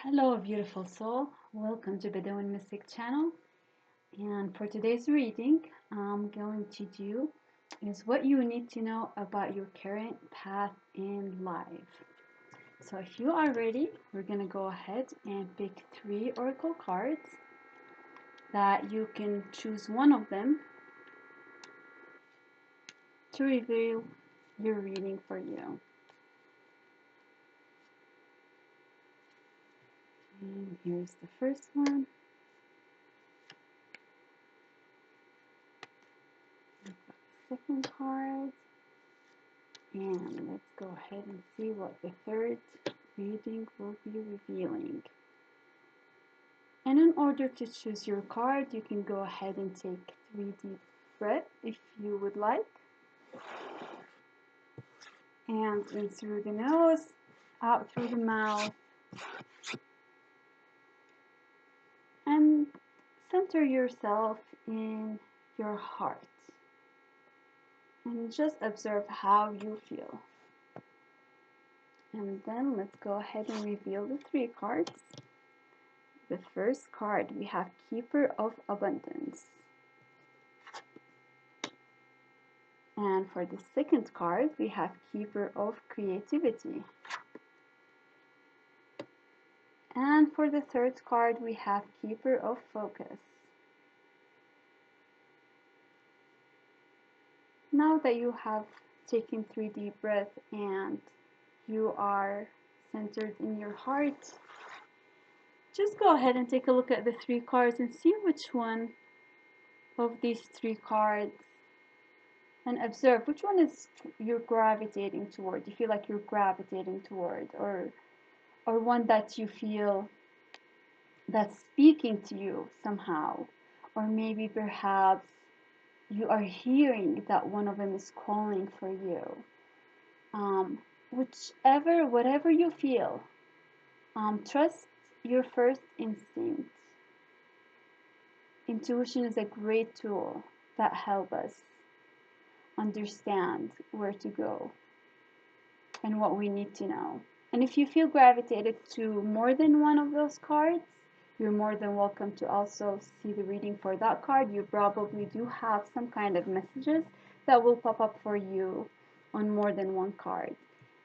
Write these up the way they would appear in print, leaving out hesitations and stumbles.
Hello, beautiful soul. Welcome to Bedouin Mystic channel. And for today's reading, I'm going to do is what you need to know about your current path in life. So if you are ready, we're going to go ahead and pick 3 oracle cards that you can choose one of them to reveal your reading for you. And here's the first one. Second card. And let's go ahead and see what the third reading will be revealing. And in order to choose your card, you can go ahead and take 3 deep breaths if you would like. And in through the nose, out through the mouth. And center yourself in your heart. And just observe how you feel. And then let's go ahead and reveal the 3 cards. The first card, we have Keeper of Abundance. And for the second card, we have Keeper of Creativity. And for the third card, we have Keeper of Focus. Now that you have taken 3 deep breaths and you are centered in your heart, just go ahead and take a look at the 3 cards and see which one of these 3 cards, and observe which one is you're gravitating toward. You feel like you're gravitating toward, or one that you feel that's speaking to you somehow, or maybe perhaps you are hearing that one of them is calling for you. Whatever you feel, trust your first instinct. Intuition is a great tool that helps us understand where to go and what we need to know. And if you feel gravitated to more than one of those cards, you're more than welcome to also see the reading for that card. You probably do have some kind of messages that will pop up for you on more than one card.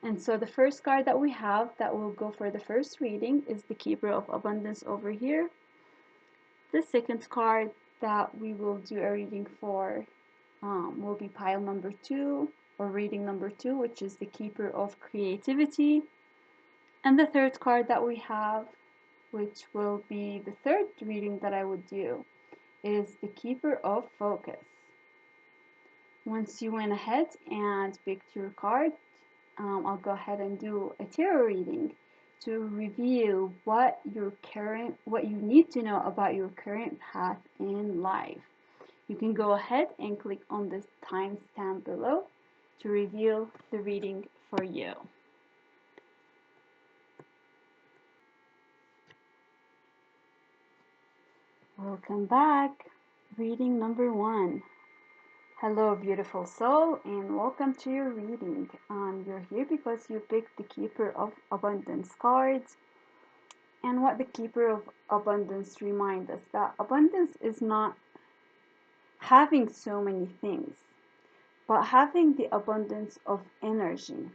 And so the first card that we have that will go for the first reading is the Keeper of Abundance over here. The second card that we will do a reading for will be pile number 2, or reading number 2, which is the Keeper of Creativity. And the third card that we have, which will be the third reading that I would do, is the Keeper of Focus. Once you went ahead and picked your card, I'll go ahead and do a tarot reading to reveal what you need to know about your current path in life. You can go ahead and click on this timestamp below to reveal the reading for you. Welcome back. Reading number 1. Hello, beautiful soul, and welcome to your reading. You're here because you picked the Keeper of Abundance cards. And what the Keeper of Abundance reminds us, that abundance is not having so many things, but having the abundance of energy,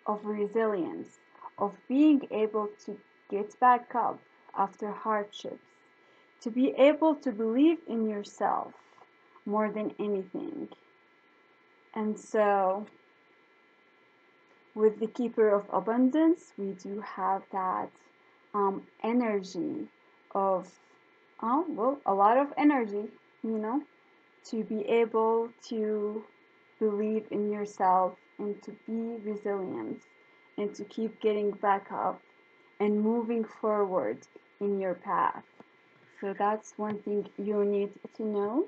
of resilience, of being able to get back up after hardships, to be able to believe in yourself more than anything. And so with the Keeper of Abundance, we do have that energy of, a lot of energy, to be able to believe in yourself and to be resilient and to keep getting back up and moving forward in your path. So that's one thing you need to know.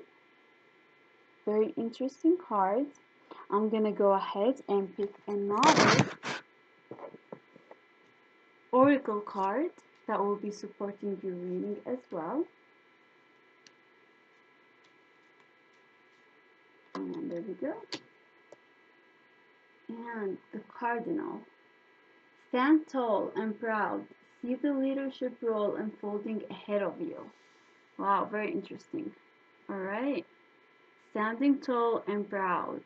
Very interesting card. I'm gonna go ahead and pick another oracle card that will be supporting your reading as well. And there we go. And the Cardinal. Stand tall and proud, See the leadership role unfolding ahead of you. Wow, very interesting. All right. Standing tall and proud,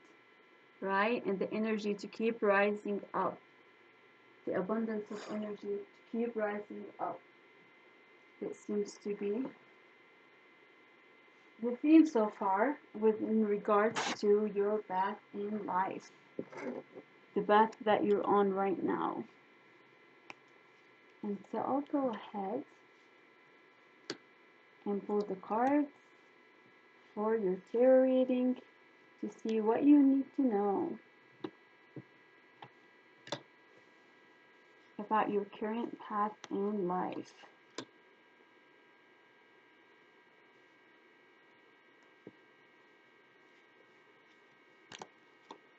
right? And the energy to keep rising up. The abundance of energy to keep rising up. It seems to be the theme so far in regards to your path in life. The path that you're on right now. And so I'll go ahead and pull the cards for your tarot reading to see what you need to know about your current path in life.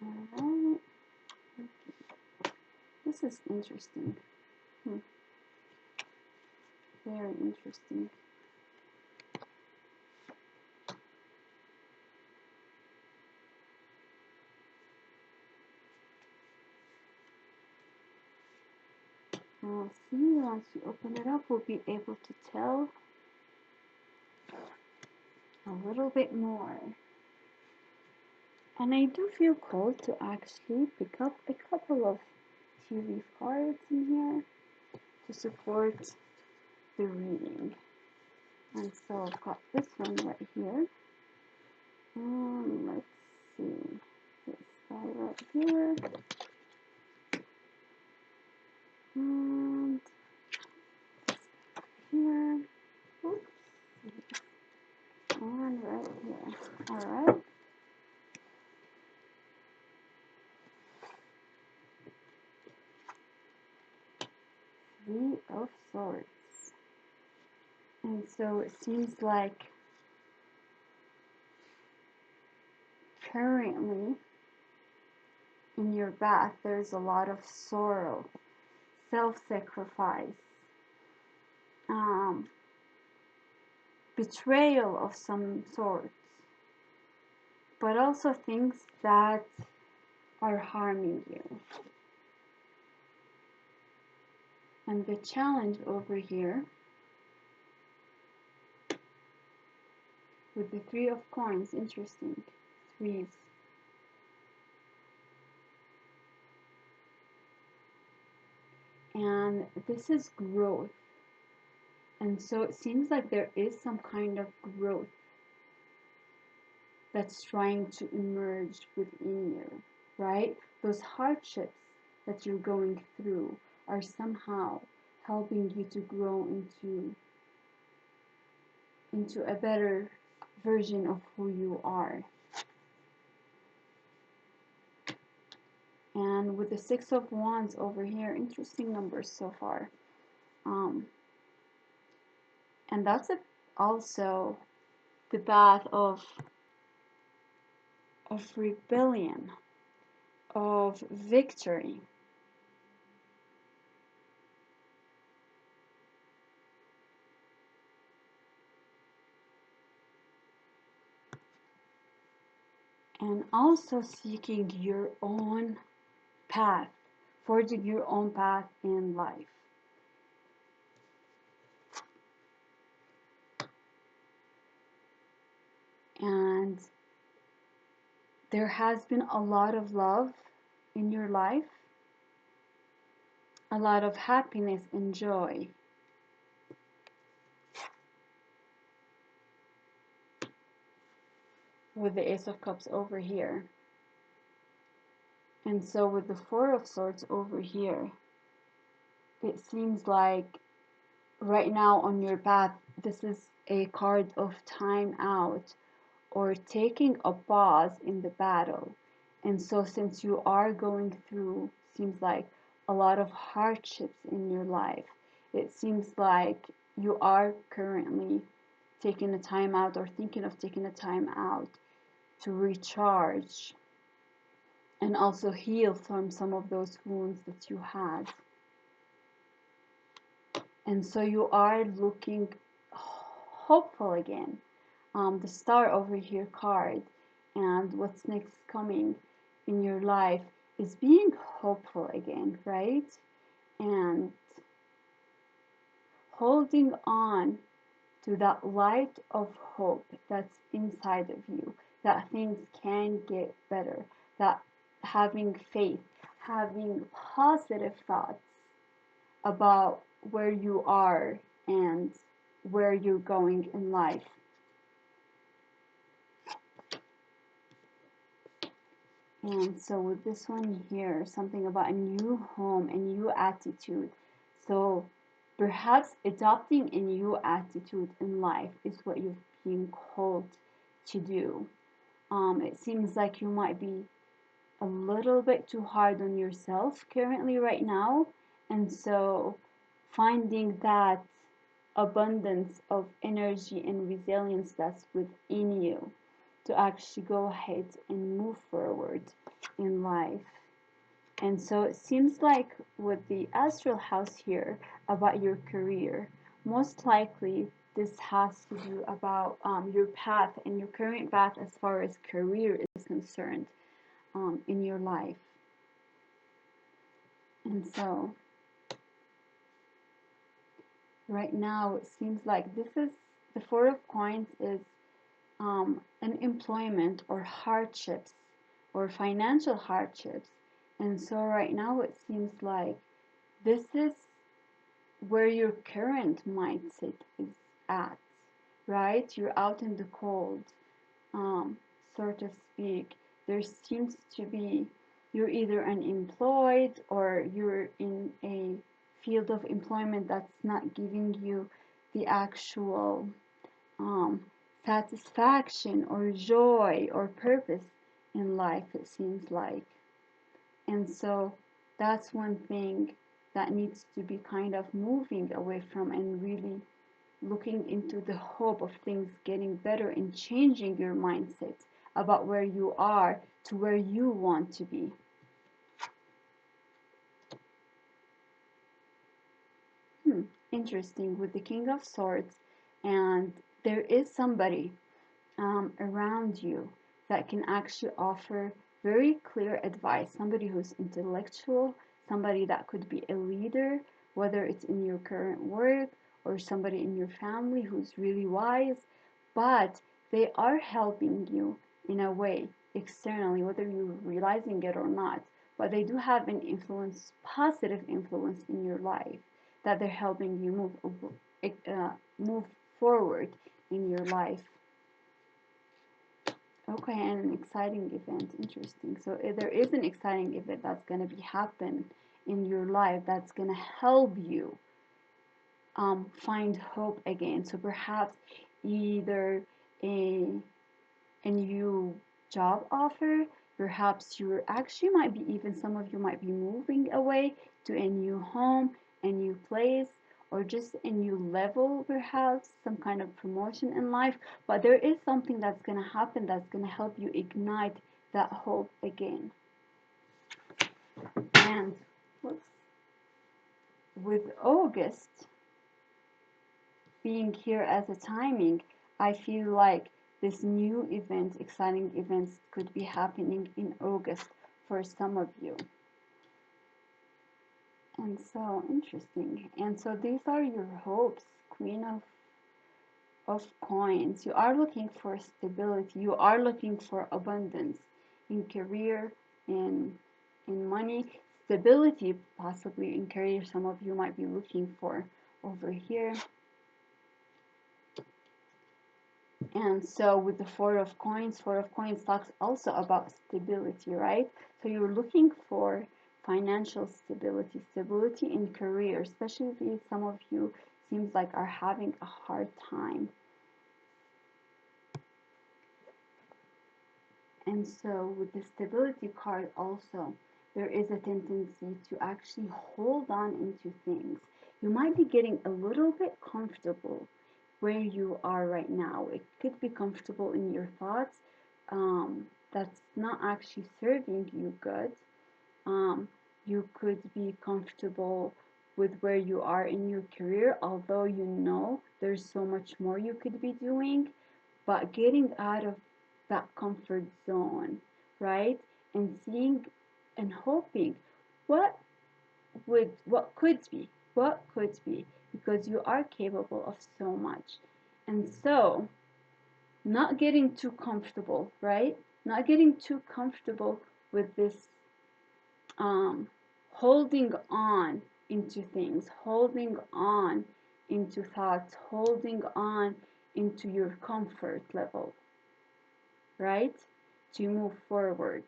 Alright. This is interesting. Very interesting. We'll see, once you open it up, we'll be able to tell a little bit more. And I do feel called to actually pick up a couple of tea leaf cards in here to support the reading. And so I've got this one right here. Let's see. This guy right here. And here. Oops. And right here. Alright. Three of Swords. And so it seems like currently in your path there's a lot of sorrow, self-sacrifice, betrayal of some sort, but also things that are harming you. And the challenge over here with the Three of Coins, interesting, threes. And this is growth. And so it seems like there is some kind of growth that's trying to emerge within you, right? Those hardships that you're going through are somehow helping you to grow into a better version of who you are. And with the Six of Wands over here, interesting numbers so far. And that's also the path of rebellion, of victory. And also seeking your own path, forging your own path in life. And there has been a lot of love in your life, a lot of happiness and joy. With the Ace of Cups over here. And so with the Four of Swords over here, it seems like right now on your path, this is a card of time out or taking a pause in the battle. And so since you are going through, seems like a lot of hardships in your life, it seems like you are currently taking a time out or thinking of taking a time out to recharge and also heal from some of those wounds that you had. And so you are looking hopeful again. The Star over here card and what's next coming in your life is being hopeful again, right? And holding on to that light of hope that's inside of you, that things can get better, that having faith, having positive thoughts about where you are and where you're going in life. And so with this one here, something about a new home, a new attitude. So perhaps adopting a new attitude in life is what you've been called to do. It seems like you might be a little bit too hard on yourself currently right now. And so finding that abundance of energy and resilience that's within you to actually go ahead and move forward in life. And so it seems like with the astral house here about your career, most likely this has to do about your path and your current path as far as career is concerned in your life. And so right now it seems like this is the Four of Coins is unemployment or hardships or financial hardships. And so right now it seems like this is where your current mindset is at, right? You're out in the cold, so to speak. There seems to be you're either unemployed or you're in a field of employment that's not giving you the actual um, satisfaction or joy or purpose in life, it seems like. And so that's one thing that needs to be kind of moving away from and really looking into the hope of things getting better and changing your mindset about where you are to where you want to be. Interesting with the King of Swords, and there is somebody around you that can actually offer very clear advice. Somebody who's intellectual, somebody that could be a leader, whether it's in your current work or somebody in your family who's really wise, but they are helping you in a way externally, whether you're realizing it or not. But they do have an influence, positive influence in your life that they're helping you move forward in your life. Okay, and an exciting event. Interesting. So there is an exciting event that's going to be happen in your life that's going to help you find hope again. So perhaps either a new job offer, perhaps you actually might be even some of you might be moving away to a new home, a new place, or just a new level, perhaps some kind of promotion in life. But there is something that's going to happen that's going to help you ignite that hope again. And with August being here as a timing, I feel like this new event, exciting events could be happening in August for some of you. And so interesting. And so these are your hopes, Queen of Coins. You are looking for stability. You are looking for abundance in career, in money, stability possibly in career. Some of you might be looking for over here. And so with the Four of Coins talks also about stability, right? So you're looking for financial stability, stability in career, especially if some of you seems like are having a hard time. And so with the stability card also, there is a tendency to actually hold on into things. You might be getting a little bit comfortable where you are right now. It could be comfortable in your thoughts that's not actually serving you good. You could be comfortable with where you are in your career, although you know there's so much more you could be doing, but getting out of that comfort zone, right? And seeing and hoping what what could be, what could be, because you are capable of so much. And so, not getting too comfortable, right? Not getting too comfortable with this um, holding on into things, holding on into thoughts, holding on into your comfort level, right? To move forward.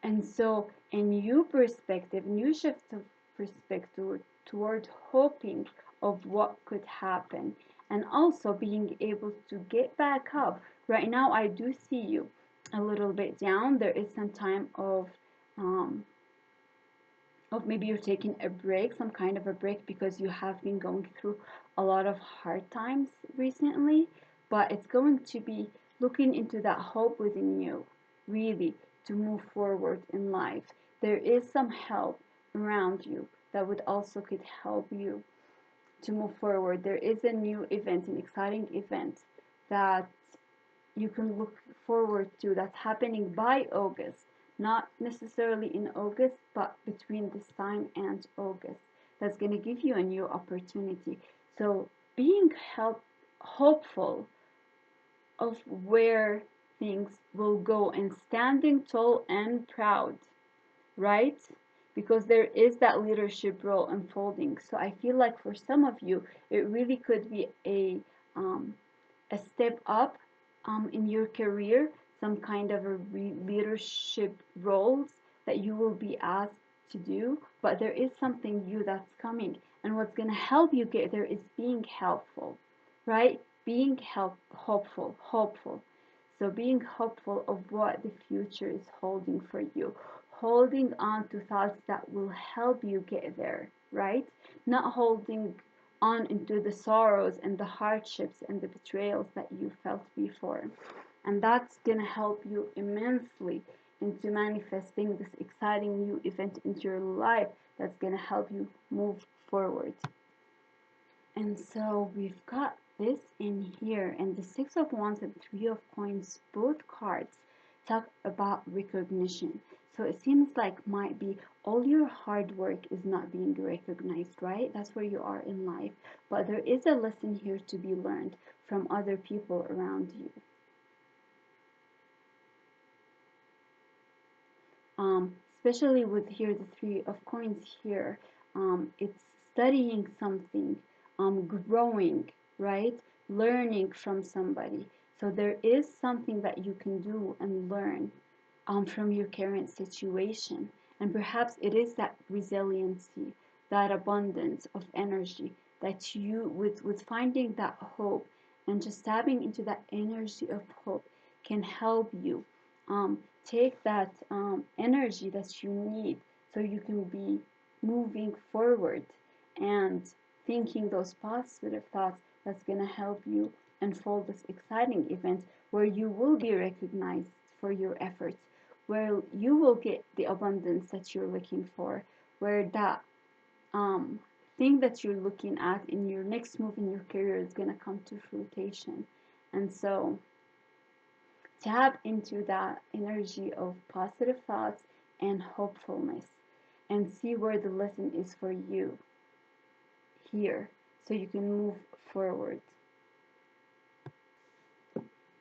And so a new perspective, new shift of perspective toward hoping of what could happen, and also being able to get back up. Right now, I do see you a little bit down. There is some time um, of maybe you're taking a break, some kind of a break, because you have been going through a lot of hard times recently. But it's going to be looking into that hope within you, really, to move forward in life. There is some help around you that would also could help you to move forward. There is a new event, an exciting event that you can look forward to that's happening by August, not necessarily in August, but between this time and August. That's going to give you a new opportunity. So being hopeful of where things will go and standing tall and proud, right? Because there is that leadership role unfolding. So I feel like for some of you, it really could be a step up in your career, some kind of a leadership roles that you will be asked to do. But there is something new that's coming, and what's going to help you get there is being helpful, right? Being hopeful. So being hopeful of what the future is holding for you, holding on to thoughts that will help you get there, right? Not holding on into the sorrows and the hardships and the betrayals that you felt before. And that's going to help you immensely into manifesting this exciting new event into your life that's going to help you move forward. And so we've got this in here, and the Six of Wands and Three of Coins, both cards talk about recognition. So it seems like might be all your hard work is not being recognized, right? That's where you are in life. But there is a lesson here to be learned from other people around you. Especially with here the Three of Coins here, it's studying something, growing, right? Learning from somebody. So there is something that you can do and learn from your current situation. And perhaps it is that resiliency, that abundance of energy that you, with finding that hope and just tapping into that energy of hope, can help you take that energy that you need so you can be moving forward and thinking those positive thoughts that's going to help you unfold this exciting event where you will be recognized for your efforts, where you will get the abundance that you're looking for, where that um, thing that you're looking at in your next move in your career is going to come to fruition. And so tap into that energy of positive thoughts and hopefulness and see where the lesson is for you here so you can move forward.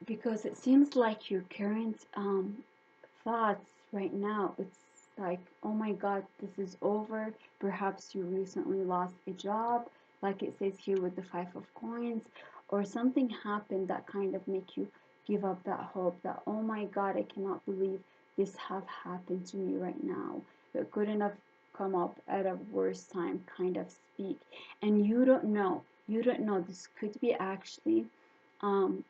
Because it seems like your current thoughts right now, it's like, oh my god, this is over. Perhaps you recently lost a job, like it says here with the Five of Coins, or something happened that kind of make you give up that hope that, oh my god, I cannot believe this have happened to me right now. It couldn't have come up at a worse time, kind of speak. And you don't know, this could be actually um,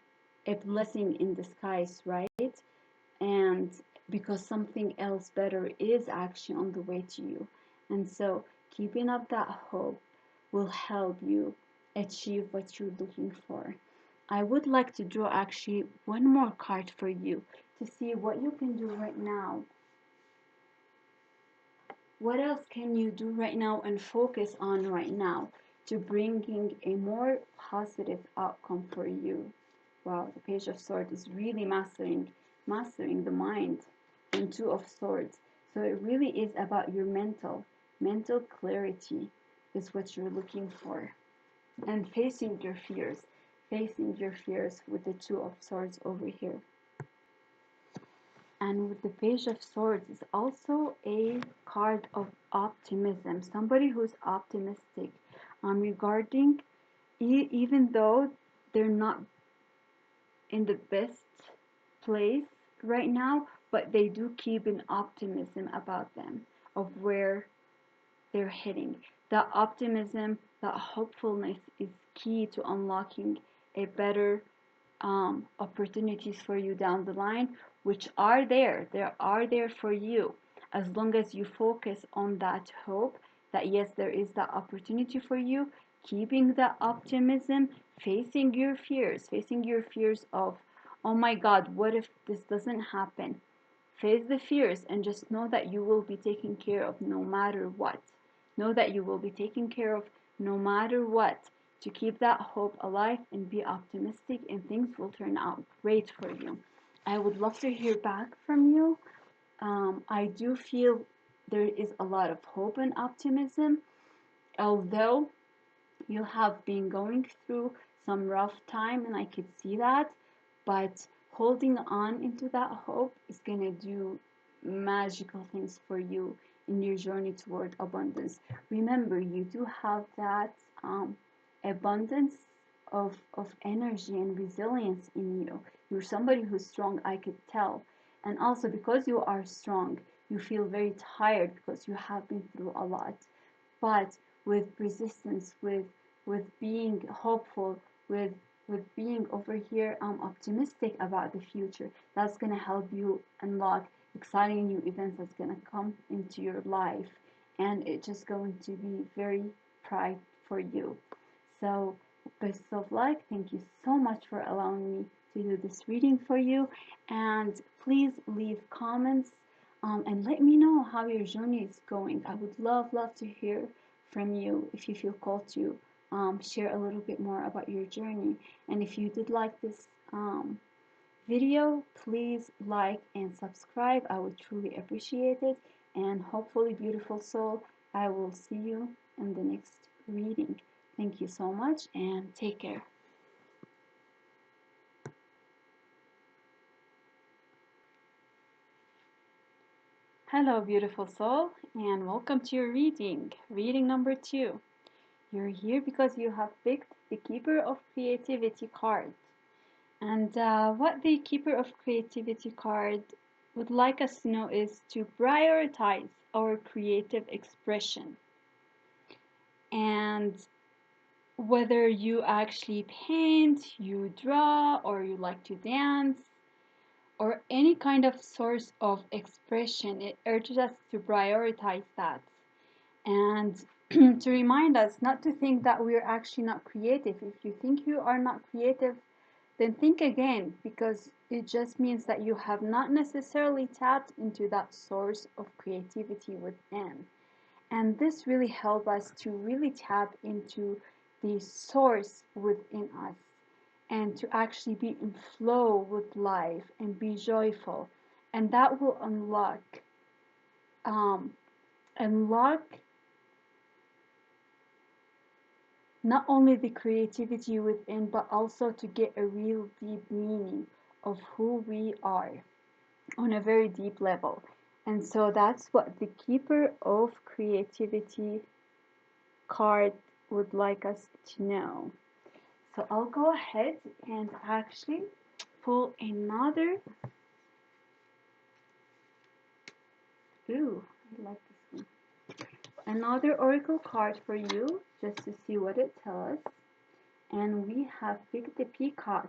a blessing in disguise, right? And because something else better is actually on the way to you. And so keeping up that hope will help you achieve what you're looking for. I would like to draw actually one more card for you to see what you can do right now. What else can you do right now and focus on right now to bringing a more positive outcome for you? Wow, the Page of Swords is really mastering the mind, and Two of Swords. So it really is about your mental Mental clarity is what you're looking for. And facing your fears. Facing your fears with the Two of Swords over here. And with the Page of Swords is also a card of optimism. Somebody who's optimistic regarding, even though they're not in the best place right now, but they do keep an optimism about them, of where they're heading. That optimism, that hopefulness is key to unlocking a better opportunities for you down the line, which are there. They are there for you. As long as you focus on that hope that yes, there is that opportunity for you, keeping that optimism, facing your fears of, oh my God, what if this doesn't happen? Face the fears and just know that you will be taken care of no matter what. Know that you will be taken care of no matter what. To keep that hope alive and be optimistic, and things will turn out great for you. I would love to hear back from you. I do feel there is a lot of hope and optimism, although you have been going through some rough time, and I could see that, but holding on into that hope is going to do magical things for you in your journey toward abundance. Remember, you do have that abundance of energy and resilience in you. You're somebody who's strong, I could tell. And also, because you are strong, you feel very tired because you have been through a lot. But with persistence, with being hopeful, with being over here optimistic about the future, that's gonna help you unlock exciting new events that's gonna come into your life, and it's just going to be very bright for you. So best of luck. Thank you so much for allowing me to do this reading for you, and please leave comments and let me know how your journey is going. I would love to hear from you if you feel called to share a little bit more about your journey. And if you did like this video, please like and subscribe. I would truly appreciate it. And hopefully, beautiful soul, I will see you in the next reading. Thank you so much and take care. Hello, beautiful soul, and welcome to your reading. Reading number 2. You're here because you have picked the Keeper of Creativity card. And what the Keeper of Creativity card would like us to know is to prioritize our creative expression. And whether you actually paint, you draw, or you like to dance, or any kind of source of expression, it urges us to prioritize that. And to remind us not to think that we're actually not creative. If you think you are not creative, then think again, because it just means that you have not necessarily tapped into that source of creativity within. And this really helps us to really tap into the source within us and to actually be in flow with life and be joyful. And that will unlock not only the creativity within, but also to get a real deep meaning of who we are on a very deep level. And so that's what the Keeper of Creativity card would like us to know. So I'll go ahead and actually pull another. Ooh, I like this one. Another oracle card for you, just to see what it tells us. And we have picked the Peacock,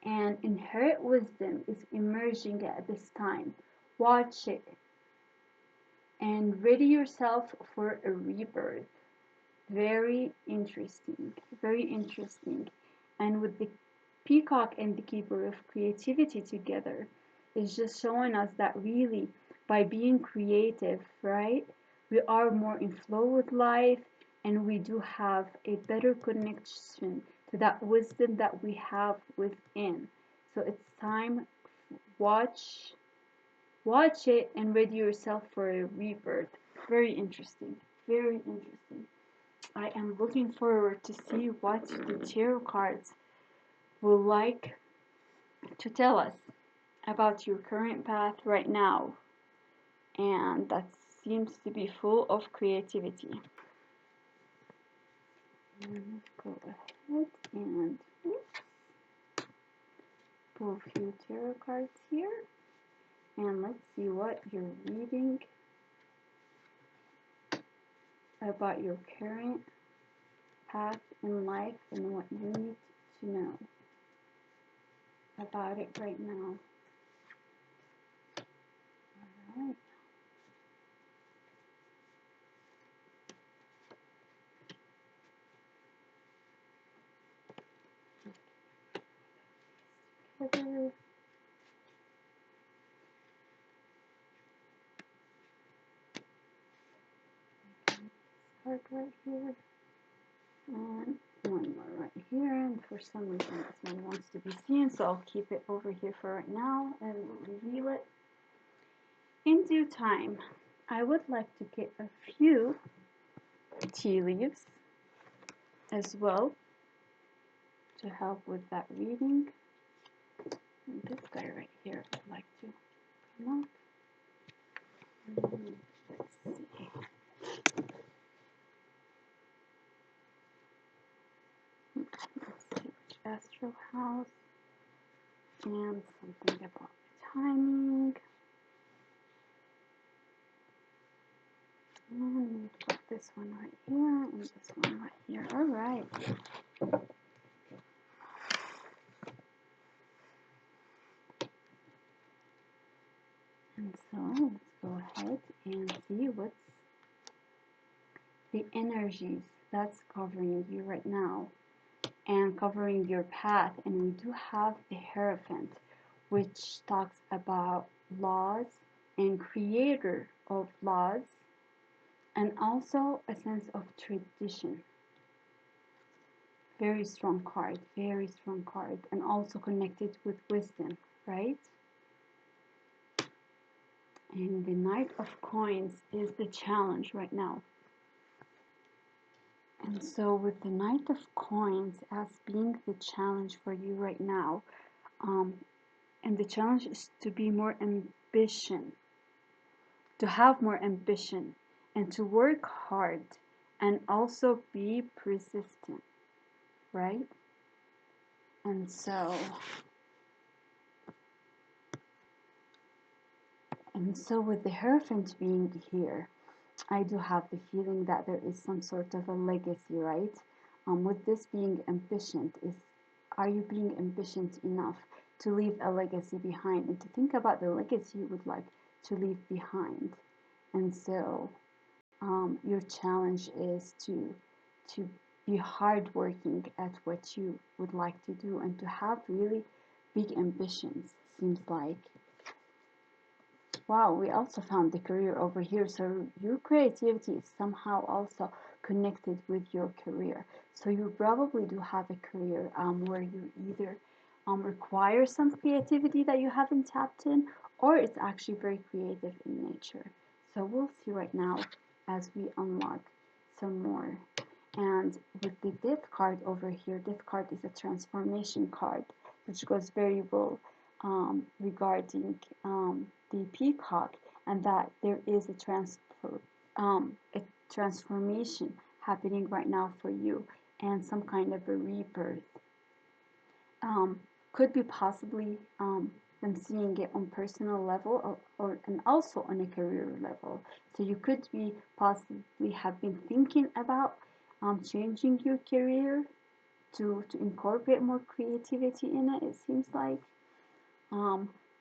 and inherent wisdom is emerging at this time. Watch it and ready yourself for a rebirth. Very interesting, very interesting. And with the Peacock and the Keeper of Creativity together, it's just showing us that really by being creative, right, we are more in flow with life, and we do have a better connection to that wisdom that we have within. So it's time, watch it and ready yourself for a rebirth. very interesting. Very interesting. I am looking forward to see what the tarot cards will like to tell us about your current path right now. And that seems to be full of creativity. Go ahead and pull a few tarot cards here. And let's see what you're reading about your current path in life and what you need to know about it right now. All right. Together. Card right here. And one more right here. And for some reason this one wants to be seen, so I'll keep it over here for right now and we'll reveal it in due time. I would like to get a few tea leaves as well to help with that reading. And this guy right here I'd like to come up. Let's see. Let's see which astral house and something about timing. And we've got this one right here and this one right here. All right. And so let's go ahead and see what's the energies that's covering you right now and covering your path. And we do have the Hierophant, which talks about laws and creator of laws, and also a sense of tradition. Very strong card, and also connected with wisdom, right? And the Knight of Coins is the challenge right now. And so with the Knight of Coins as being the challenge for you right now, and the challenge is to be more ambition, to have more ambition, and to work hard, and also be persistent, right? And so with the Hierophant being here, I do have the feeling that there is some sort of a legacy, right? With this being ambition, are you being ambitious enough to leave a legacy behind and to think about the legacy you would like to leave behind? And so your challenge is to be hardworking at what you would like to do and to have really big ambitions. Seems like. Wow, we also found the career over here. So your creativity is somehow also connected with your career. So you probably do have a career where you either require some creativity that you haven't tapped in, or it's actually very creative in nature. So we'll see right now as we unlock some more. And with the Death card over here, Death card is a transformation card, which goes very well regarding the peacock, and that there is a transformation happening right now for you, and some kind of a rebirth. Could be possibly them seeing it on personal level or and also on a career level. So you could be possibly have been thinking about changing your career to incorporate more creativity in it. It seems like.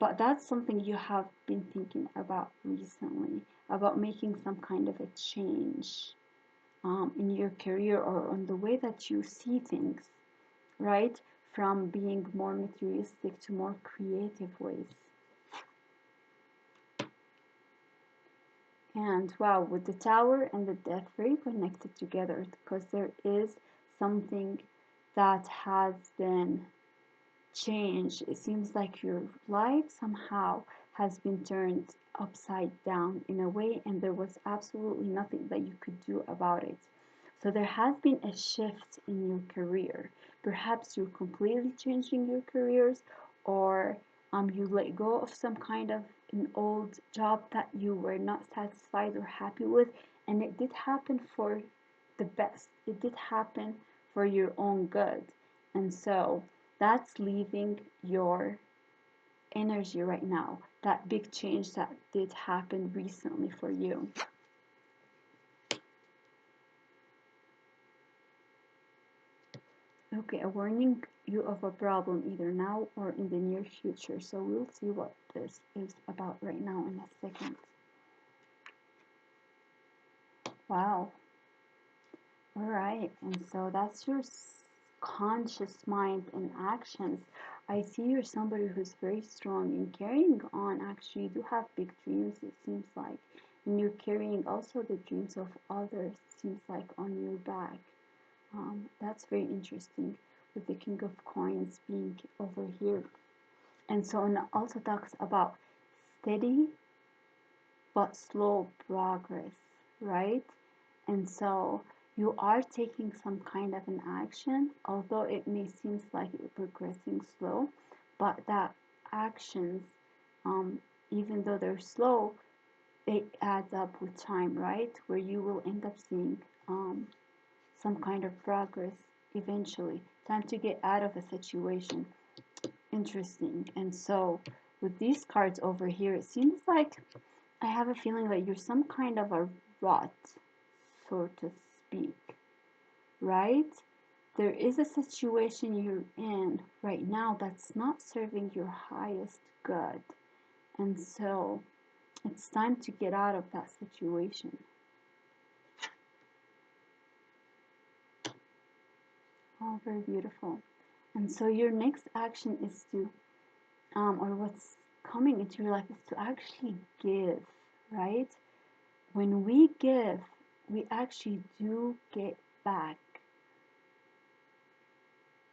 But that's something you have been thinking about recently, about making some kind of a change in your career or on the way that you see things, right? From being more materialistic to more creative ways. And wow, with the Tower and the Death very connected together, because there is something that has been change. It seems like your life somehow has been turned upside down in a way, and there was absolutely nothing that you could do about it. So there has been a shift in your career. Perhaps you're completely changing your careers, or you let go of some kind of an old job that you were not satisfied or happy with, and it did happen for the best. It did happen for your own good. And so that's leaving your energy right now, that big change that did happen recently for you. Okay, a warning you of a problem either now or in the near future. So we'll see what this is about right now in a second. Wow. All right, and so that's your conscious mind and actions. I see you're somebody who's very strong in carrying on. Actually, you do have big dreams, it seems like. And you're carrying also the dreams of others, seems like, on your back. That's very interesting with the King of Coins being over here. And so it also talks about steady but slow progress, right? And so you are taking some kind of an action, although it may seem like you're progressing slow, but that actions, um, even though they're slow, it adds up with time, right? Where you will end up seeing some kind of progress eventually. Time to get out of a situation. Interesting. And so with these cards over here, it seems like I have a feeling that you're some kind of a rot, so to speak, right? There is a situation you're in right now that's not serving your highest good. And so it's time to get out of that situation. Oh, very beautiful. And so your next action is to, or what's coming into your life is to actually give, right? When we give, we actually do get back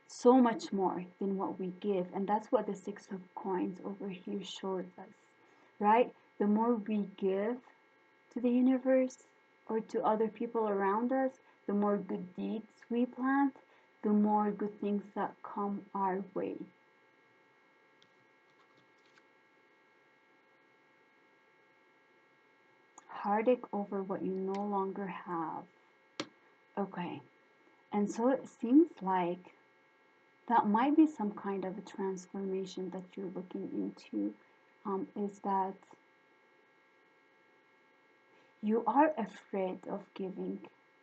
so much more than what we give. And that's what the Six of Coins over here shows us, right? The more we give to the universe or to other people around us, the more good deeds we plant, the more good things that come our way. Heartache over what you no longer have. Okay, and so it seems like that might be some kind of a transformation that you're looking into, is that you are afraid of giving,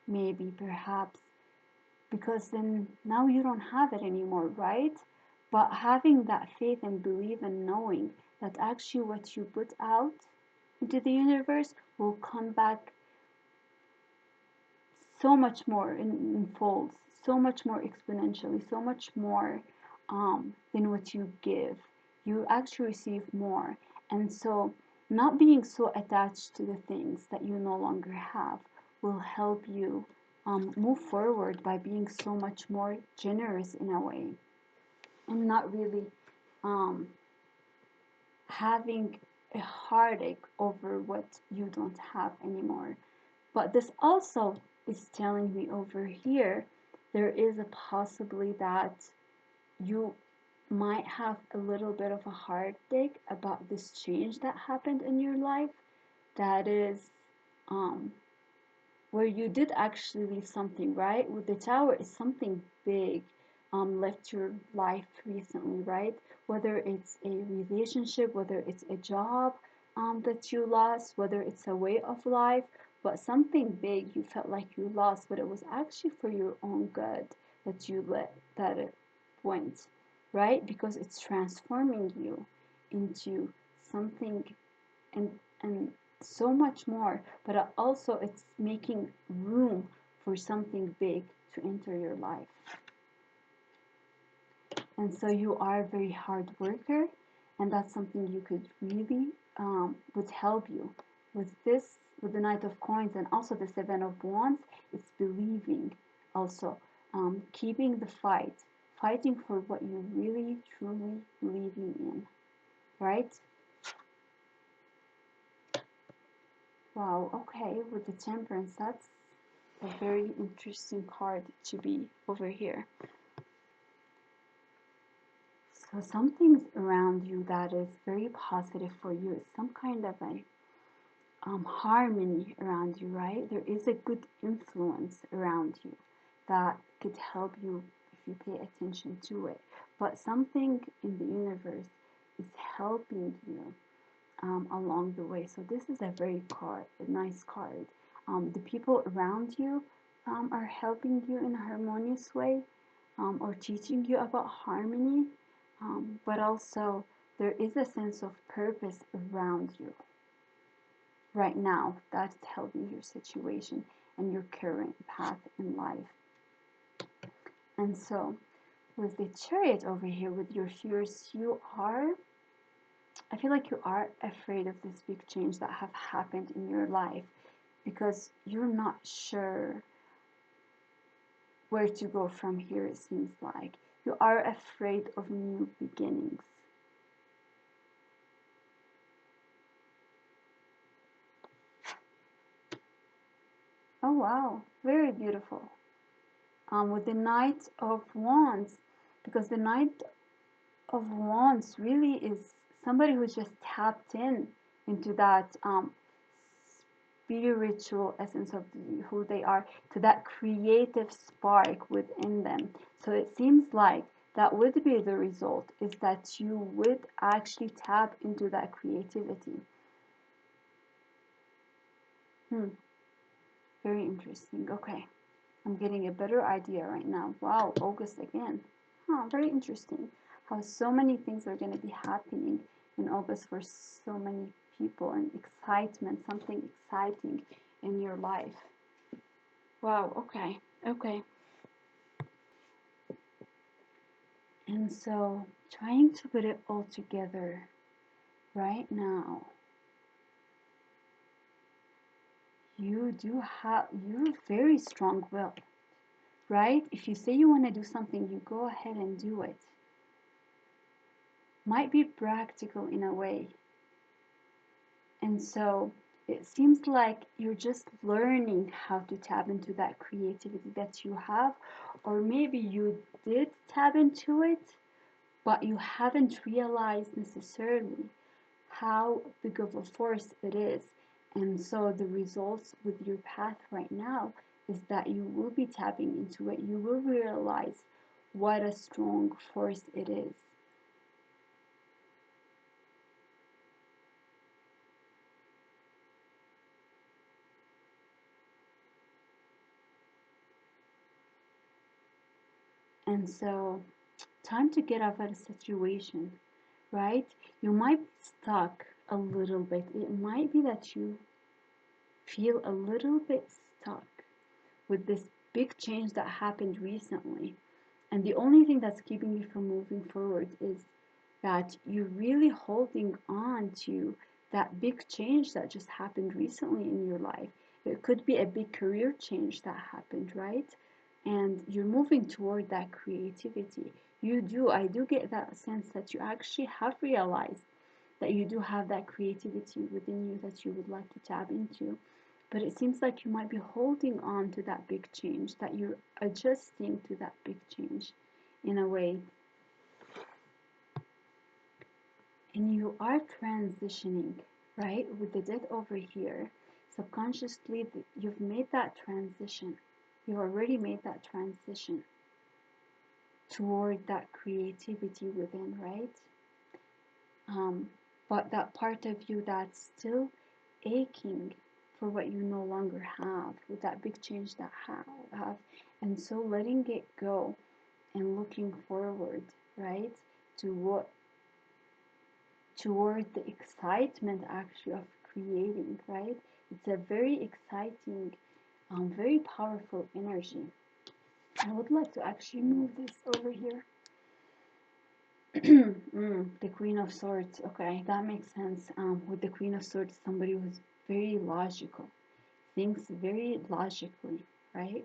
maybe, perhaps, because then now you don't have it anymore, right? But having that faith and belief and knowing that actually what you put out into the universe will come back so much more in folds, so much more exponentially, so much more than what you give. You actually receive more. And so, not being so attached to the things that you no longer have will help you move forward by being so much more generous in a way and not really um, having a heartache over what you don't have anymore. But this also is telling me over here there is a possibility that you might have a little bit of a heartache about this change that happened in your life, that is um, where you did actually leave something, right? With the tower is something big left your life recently, right? Whether it's a relationship, whether it's a job that you lost, whether it's a way of life, but something big you felt like you lost, but it was actually for your own good that you let that it went, right? Because it's transforming you into something and so much more, but also it's making room for something big to enter your life. And so you are a very hard worker, and that's something you could really would help you with this, with the Knight of Coins and also the Seven of Wands. It's believing, also keeping the fight, fighting for what you really truly believing in, right? Wow, okay, with the temperance, that's a very interesting card to be over here. So something's around you that is very positive for you. It's some kind of a harmony around you, right? There is a good influence around you that could help you if you pay attention to it. But something in the universe is helping you along the way. So this is a nice card. The people around you are helping you in a harmonious way, or teaching you about harmony, but also there is a sense of purpose around you right now that's helping your situation and your current path in life. And so with the chariot over here with your fears, I feel like you are afraid of this big change that have happened in your life because you're not sure where to go from here. It seems like you are afraid of new beginnings. Oh wow, very beautiful. With the Knight of Wands, because the Knight of Wands really is somebody who's just tapped in into that spiritual essence of who they are, to that creative spark within them. So it seems like that would be the result, is that you would actually tap into that creativity. Hmm, very interesting. Okay, I'm getting a better idea right now. Wow, August again. Huh, very interesting. How so many things are going to be happening in August for so many people, and excitement, something exciting in your life. Wow, okay, okay. And so, trying to put it all together right now, you're very strong willed, right? If you say you want to do something, you go ahead and do it. Might be practical in a way. And so it seems like you're just learning how to tap into that creativity that you have, or maybe you did tap into it, but you haven't realized necessarily how big of a force it is. And so the results with your path right now is that you will be tapping into it. You will realize what a strong force it is. And so, time to get out of a situation, right? You might be stuck a little bit. It might be that you feel a little bit stuck with this big change that happened recently. And the only thing that's keeping you from moving forward is that you're really holding on to that big change that just happened recently in your life. It could be a big career change that happened, right? And you're moving toward that creativity. I do get that sense that you actually have realized that you do have that creativity within you that you would like to tap into. But it seems like you might be holding on to that big change, that you're adjusting to that big change in a way. And you are transitioning, right? With the death over here, subconsciously, you've made that transition. You've already made that transition toward that creativity within, right? Um, but that part of you that's still aching for what you no longer have, with that big change that have, and so letting it go and looking forward, right, to what toward the excitement actually of creating, right? It's a very exciting, very powerful energy. I would like to actually move this over here. The Queen of Swords. Okay, that makes sense. With the Queen of Swords, somebody who's very logical, thinks very logically, right?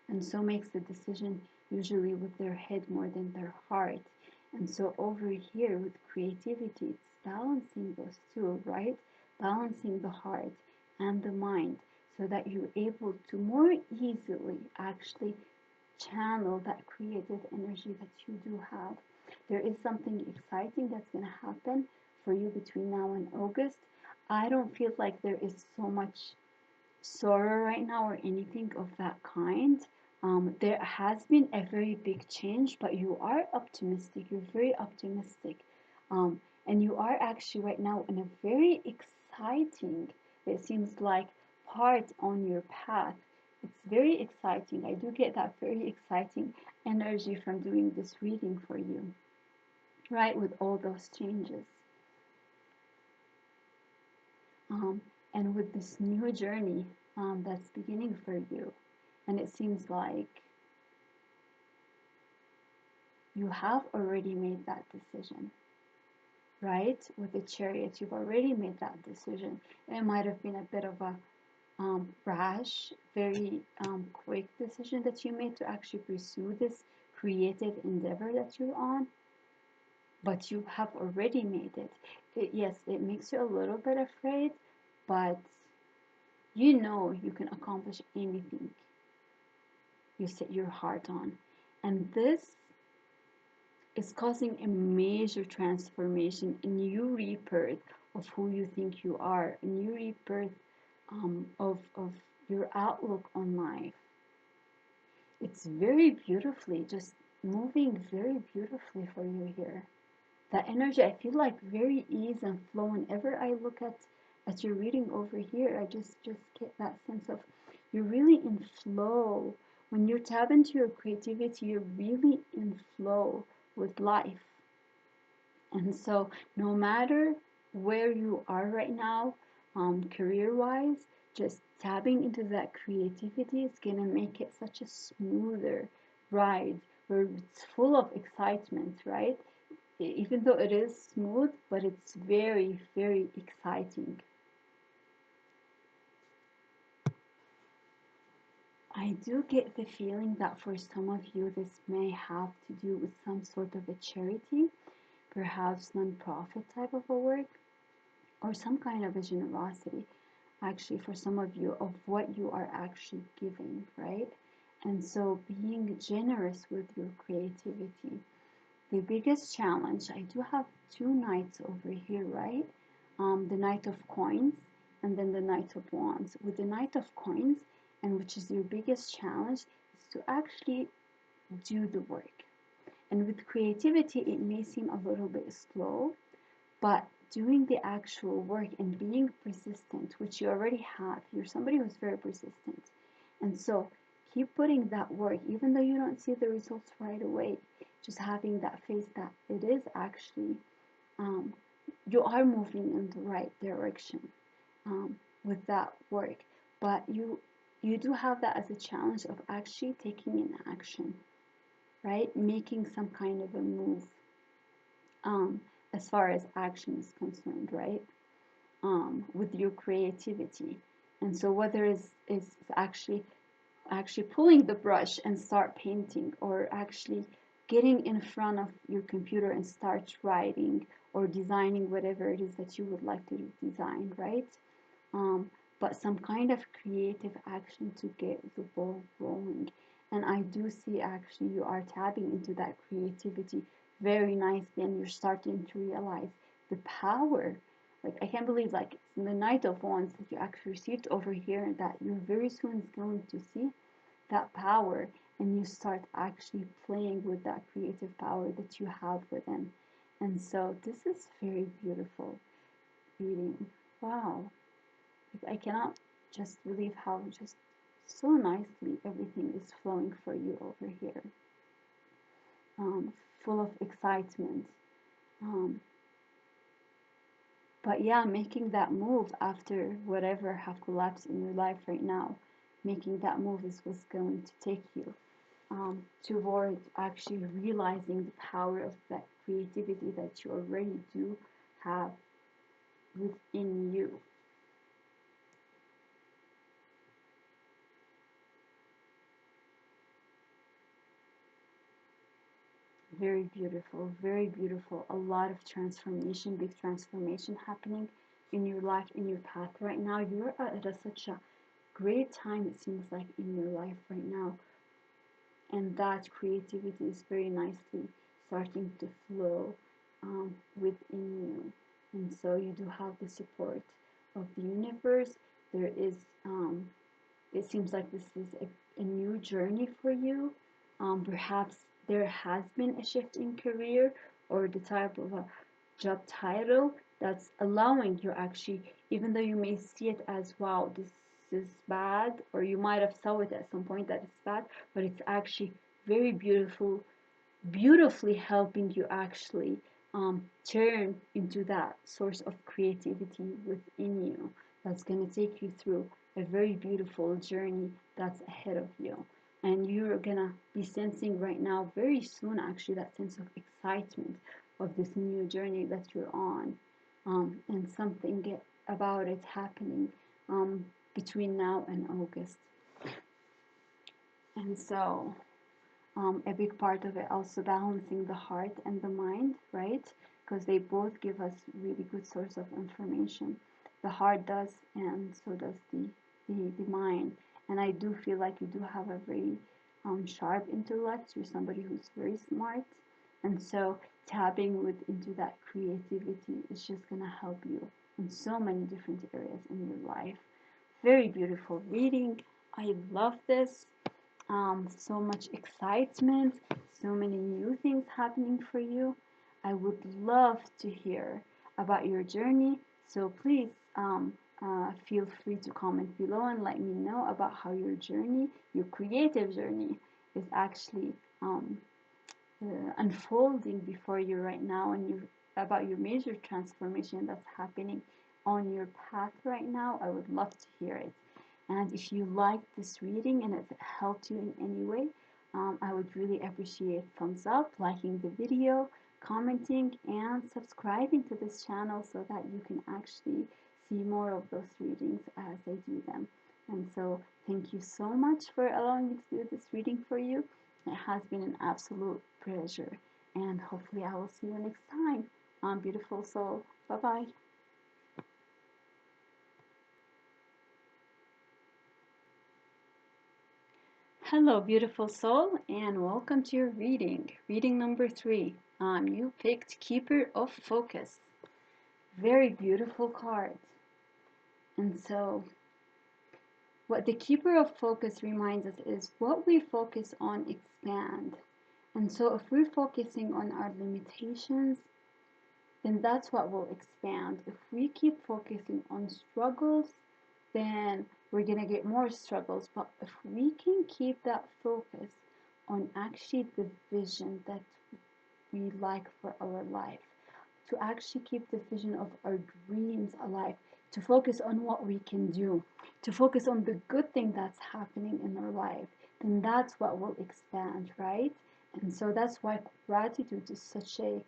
And so makes the decision usually with their head more than their heart. And so over here with creativity, it's balancing those two, right? Balancing the heart, and the mind, so that you're able to more easily actually channel that creative energy that you do have. There is something exciting that's going to happen for you between now and August. I don't feel like there is so much sorrow right now or anything of that kind. There has been a very big change, but you are optimistic. You're very optimistic. And you are actually right now in a very exciting, it seems like, part on your path. It's very exciting. I do get that very exciting energy from doing this reading for you, right? With all those changes. Um, and with this new journey that's beginning for you. And it seems like you have already made that decision, right? With the chariot, you've already made that decision. It might have been a bit of a rash, very quick decision that you made to actually pursue this creative endeavor that you're on, but you have already made it. Yes, it makes you a little bit afraid, but you know you can accomplish anything you set your heart on. And this is causing a major transformation, a new rebirth of who you think you are, a new rebirth of your outlook on life. It's very beautifully, just moving very beautifully for you here. That energy, I feel like very ease and flow. Whenever I look at your reading over here, I just get that sense of you're really in flow. When you tap into your creativity, you're really in flow with life. And so, no matter where you are right now, career wise, just tapping into that creativity is going to make it such a smoother ride where it's full of excitement, right? Even though it is smooth, but it's very, very exciting. I do get the feeling that for some of you, this may have to do with some sort of a charity, perhaps non-profit type of a work, or some kind of a generosity, actually, for some of you, of what you are actually giving, right? And so being generous with your creativity. The biggest challenge, I do have two knights over here, right? The Knight of Coins and then the Knight of Wands. With the Knight of Coins, and which is your biggest challenge, is to actually do the work. And with creativity, it may seem a little bit slow, but doing the actual work and being persistent, which you already have, you're somebody who's very persistent. And so keep putting that work, even though you don't see the results right away, just having that faith that it is actually, um, you are moving in the right direction with that work. But you do have that as a challenge of actually taking an action, right? Making some kind of a move. As far as action is concerned, right? With your creativity. And so whether it's actually pulling the brush and start painting, or actually getting in front of your computer and start writing or designing whatever it is that you would like to design, right? But some kind of creative action to get the ball rolling. And I do see actually you are tapping into that creativity very nicely, and you're starting to realize the power. Like, I can't believe, like, the Knight of Wands that you actually received over here, that you very soon is going to see that power, and you start actually playing with that creative power that you have within. And so this is very beautiful reading. Wow. I cannot just believe how just so nicely everything is flowing for you over here. Full of excitement. Um, but yeah, making that move after whatever have collapsed in your life right now, making that move is what's going to take you toward actually realizing the power of that creativity that you already do have within you. Very beautiful, very beautiful. A lot of transformation, big transformation happening in your life, in your path right now. You're at such a great time, it seems like, in your life right now. And that creativity is very nicely starting to flow within you. And so you do have the support of the universe. There is, it seems like this is a new journey for you. Perhaps there has been a shift in career or the type of a job title that's allowing you actually, even though you may see it as, wow, this is bad, or you might have saw it at some point that it's bad, but it's actually very beautifully helping you actually turn into that source of creativity within you that's going to take you through a very beautiful journey that's ahead of you. And you're going to be sensing right now, very soon actually, that sense of excitement of this new journey that you're on. And something about it happening between now and August. And so a big part of it also balancing the heart and the mind, right? Because they both give us really good source of information. The heart does, and so does the mind. And I do feel like you do have a very sharp intellect. You're somebody who's very smart, and so tapping into that creativity is just gonna help you in so many different areas in your life. Very beautiful reading. I love this. So much excitement, so many new things happening for you. I would love to hear about your journey. So please feel free to comment below and let me know about how your journey, your creative journey, is actually unfolding before you right now, and about your major transformation that's happening on your path right now. I would love to hear it. And if you liked this reading and if it helped you in any way, I would really appreciate thumbs up, liking the video, commenting, and subscribing to this channel so that you can actually see more of those readings as I do them. And so thank you so much for allowing me to do this reading for you. It has been an absolute pleasure. And hopefully I will see you next time on Beautiful Soul. Bye-bye. Hello, beautiful soul, and welcome to your reading. Reading number 3. You picked Keeper of Focus. Very beautiful card. And so, what the Keeper of Focus reminds us is what we focus on expand. And so, if we're focusing on our limitations, then that's what will expand. If we keep focusing on struggles, then we're going to get more struggles. But if we can keep that focus on actually the vision that we like for our life, to actually keep the vision of our dreams alive, to focus on what we can do, to focus on the good thing that's happening in our life, then that's what will expand, right? And so that's why gratitude is such a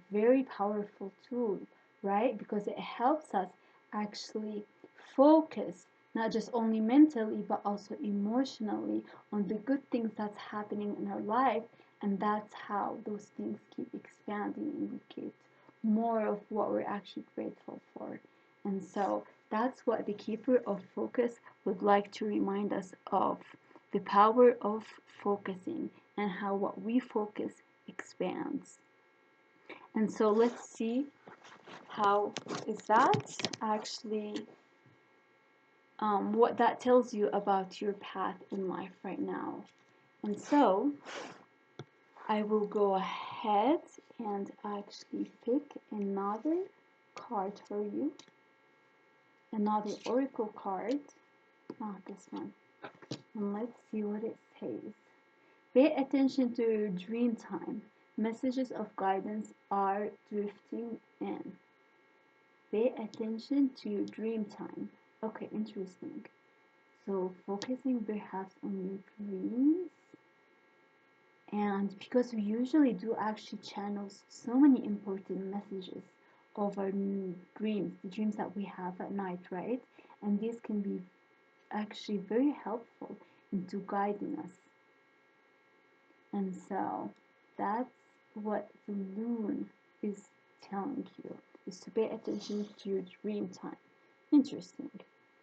very powerful tool, right? Because it helps us actually focus not just only mentally but also emotionally on the good things that's happening in our life, and that's how those things keep expanding and we get more of what we're actually grateful for. And so that's what the Keeper of Focus would like to remind us of, the power of focusing and how what we focus expands. And so let's see how is that actually what that tells you about your path in life right now. And so I will go ahead and actually pick another card for you, another oracle card, not this one. And let's see what it says. Pay attention to your dream time. Messages of guidance are drifting in. Pay attention to your dream time. Okay, interesting. So focusing perhaps on your dreams. And because we usually do actually channel so many important messages of our dreams, the dreams that we have at night, right? And these can be actually very helpful into guiding us. And so that's what the moon is telling you. is to pay attention to your dream time. Interesting.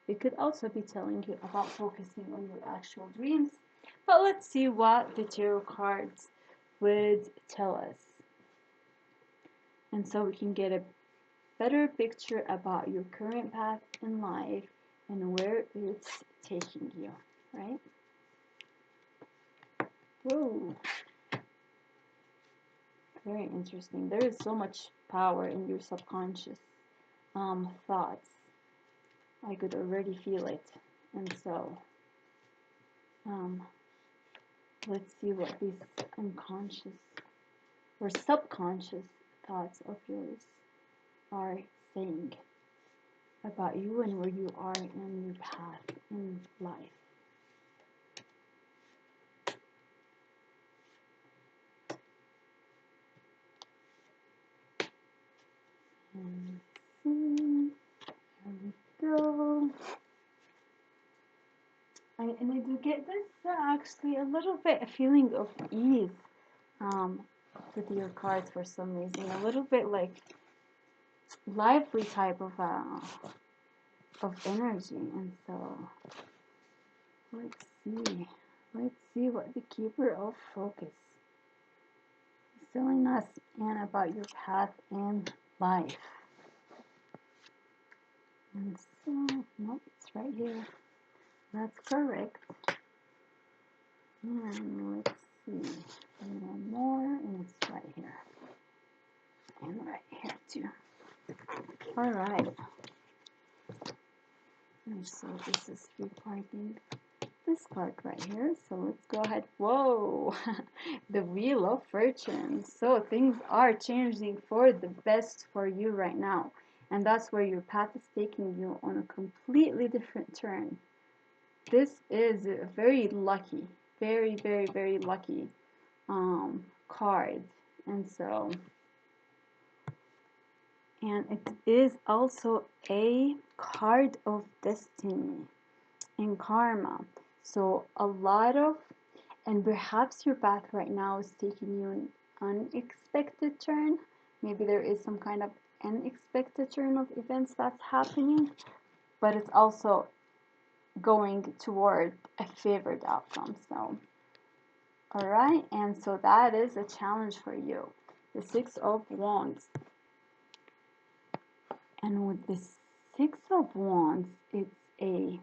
It could also be telling you about focusing on your actual dreams. But let's see what the tarot cards would tell us. And so we can get a better picture about your current path in life and where it's taking you, right? Whoa. Very interesting. There is so much power in your subconscious thoughts. I could already feel it. And so, let's see what these unconscious or subconscious thoughts of yours are saying about you and where you are in your path in life. And see, here we go. And I do get this actually a little bit a feeling of ease with your cards for some reason. A little bit like lively type of energy. And so let's see. Let's see what the Keeper of Focus is telling us and about your path in life. And so, nope, it's right here. That's correct. And let's see. One more, and it's right here. And right here, too. Alright. And so this is reparting this card right here. So let's go ahead. Whoa! The Wheel of Fortune. So things are changing for the best for you right now. And that's where your path is taking you on a completely different turn. This is a very lucky, very, very, very lucky card. And so, and it is also a card of destiny and karma. So a lot of, and perhaps your path right now is taking you an unexpected turn. Maybe there is some kind of unexpected turn of events that's happening, but it's also going toward a favored outcome. So, all right, and so that is a challenge for you. The Six of Wands. And with the Six of Wands, it's a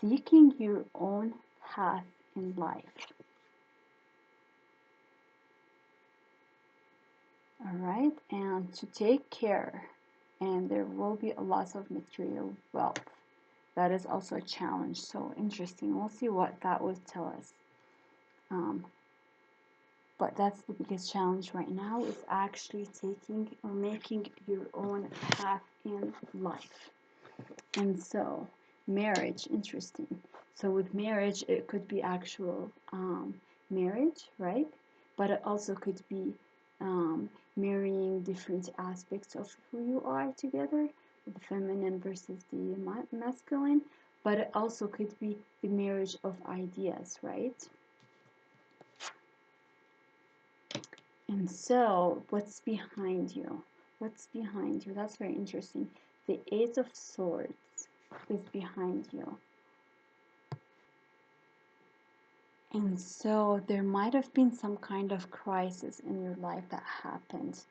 seeking your own path in life. All right, and to take care, and there will be a loss of material wealth. That is also a challenge. So interesting. We'll see what that will tell us. But that's the biggest challenge right now, is actually taking or making your own path in life. And so marriage, interesting. So with marriage, it could be actual marriage, right? But it also could be marrying different aspects of who you are together, the feminine versus the masculine. But it also could be the marriage of ideas, right? And so, what's behind you? What's behind you? That's very interesting. The Eight of Swords is behind you. And so, there might have been some kind of crisis in your life that happened.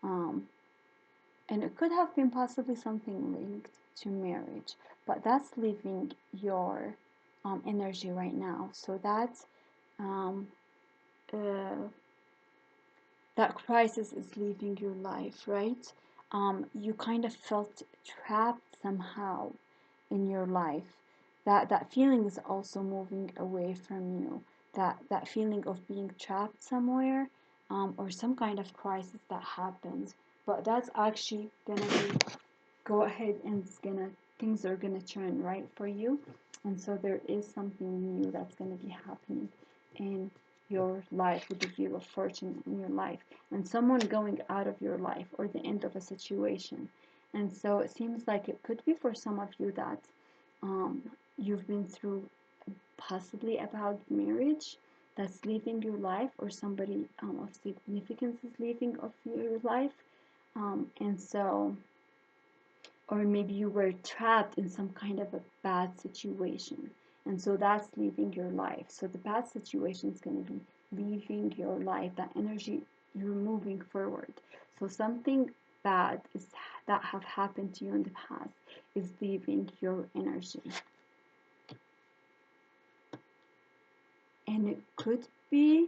And it could have been possibly something linked to marriage. But that's leaving your energy right now. So, that's that crisis is leaving your life, right? You kind of felt trapped somehow in your life. That feeling is also moving away from you. That feeling of being trapped somewhere, or some kind of crisis that happens. But that's actually gonna be go ahead, and things are gonna turn right for you. And so there is something new that's gonna be happening in your life, with the Wheel of Fortune in your life, and someone going out of your life, or the end of a situation. And so it seems like it could be for some of you that you've been through possibly about marriage that's leaving your life, or somebody of significance is leaving of your life. And so, or maybe you were trapped in some kind of a bad situation. And so that's leaving your life. So the bad situation is going to be leaving your life. That energy, you're moving forward. So something bad is that have happened to you in the past is leaving your energy. And it could be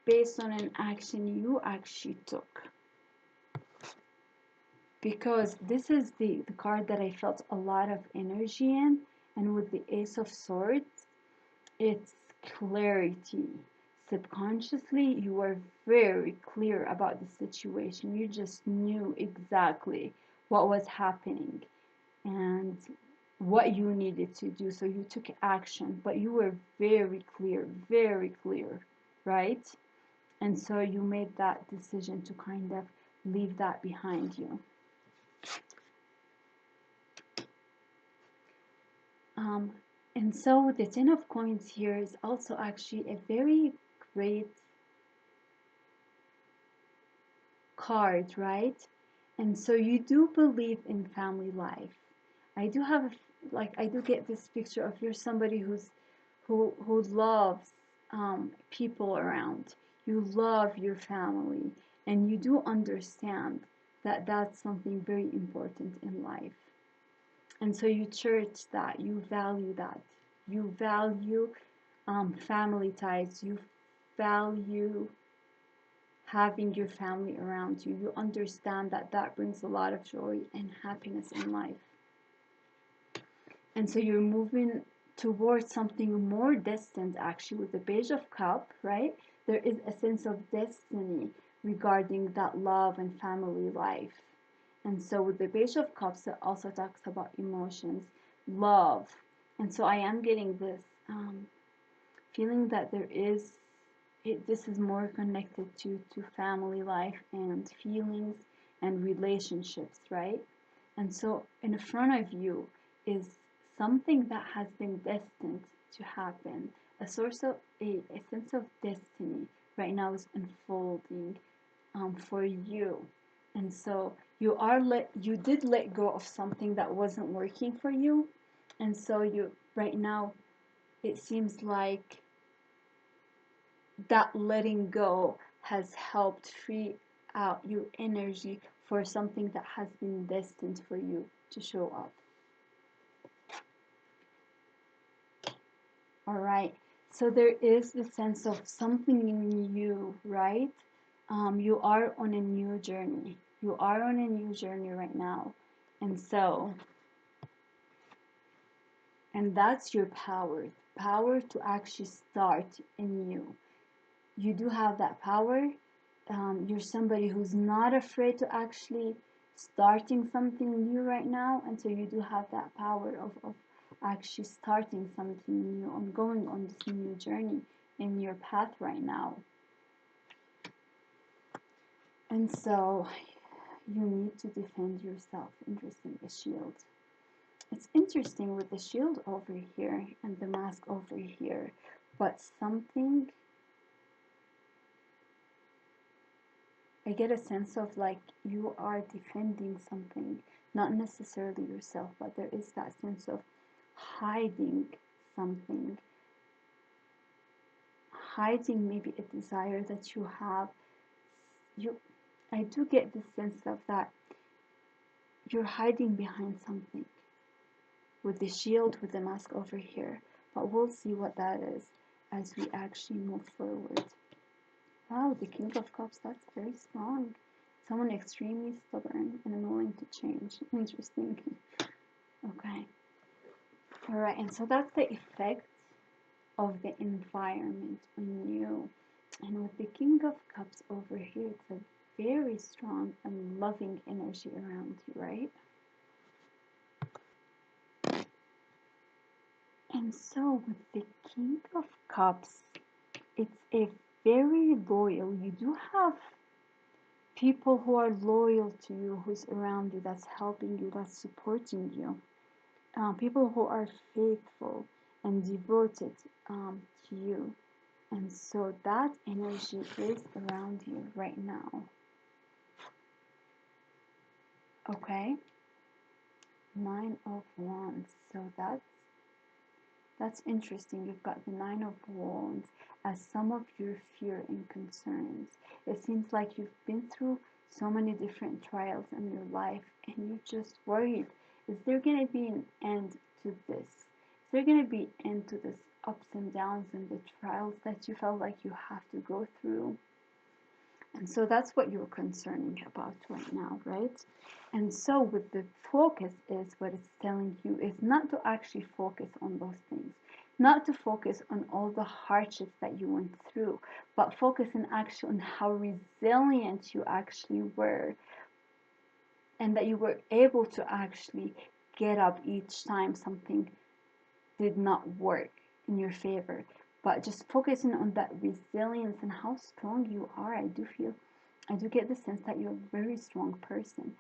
based on an action you actually took. Because this is the card that I felt a lot of energy in, and with the Ace of Swords, it's clarity. Subconsciously, you were very clear about the situation. You just knew exactly what was happening and what you needed to do. So you took action, but you were very clear, right? And so you made that decision to kind of leave that behind you. Um, and so the Ten of Coins here is also actually a very great card, right? And so you do believe in family life. I do have I do get this picture of you're somebody who loves people around. You love your family, and you do understand that that's something very important in life. And so you cherish that, you value that, you value family ties, you value having your family around you. You understand that that brings a lot of joy and happiness in life. And so you're moving towards something more distant, actually, with the Page of Cup, right? There is a sense of destiny regarding that love and family life. And so with the Page of Cups, it also talks about emotions, love. And so I am getting this feeling that this is more connected to family life and feelings and relationships, right? And so in front of you is something that has been destined to happen. A sense of destiny right now is unfolding for you. And so you did let go of something that wasn't working for you. And so you right now it seems like that letting go has helped free out your energy for something that has been destined for you to show up. All right. So there is the sense of something new, right? You are on a new journey. You are on a new journey right now. And so, and that's your power to actually start anew. You do have that power. You're somebody who's not afraid to actually starting something new right now, and so you do have that power of actually starting something new and going on this new journey in your path right now. And so you need to defend yourself. Interesting, a shield. It's interesting with the shield over here and the mask over here, but something I get a sense of like you are defending something, not necessarily yourself, but there is that sense of hiding something, hiding maybe a desire that you have. You, I do get the sense of that you're hiding behind something with the shield, with the mask over here, but we'll see what that is as we actually move forward. Wow, the King of Cups, that's very strong. Someone extremely stubborn and unwilling to change. Interesting. Okay. Alright, and so that's the effect of the environment on you. And with the King of Cups over here, it's a very strong and loving energy around you, right? And so with the King of Cups, it's a very loyal. You do have people who are loyal to you, who's around you, that's helping you, that's supporting you. People who are faithful and devoted to you. And so that energy is around you right now. Okay? Nine of Wands. So that's interesting. You've got the Nine of Wands as some of your fear and concerns. It seems like you've been through so many different trials in your life and you're just worried. Is there going to be an end to this? Is there going to be an end to this ups and downs and the trials that you felt like you have to go through? And so that's what you're concerning about right now, right? And so with the focus is what it's telling you is not to actually focus on those things, not to focus on all the hardships that you went through, but focus in actually on how resilient you actually were and that you were able to actually get up each time something did not work in your favor. But just focusing on that resilience and how strong you are, I do get the sense that you're a very strong person.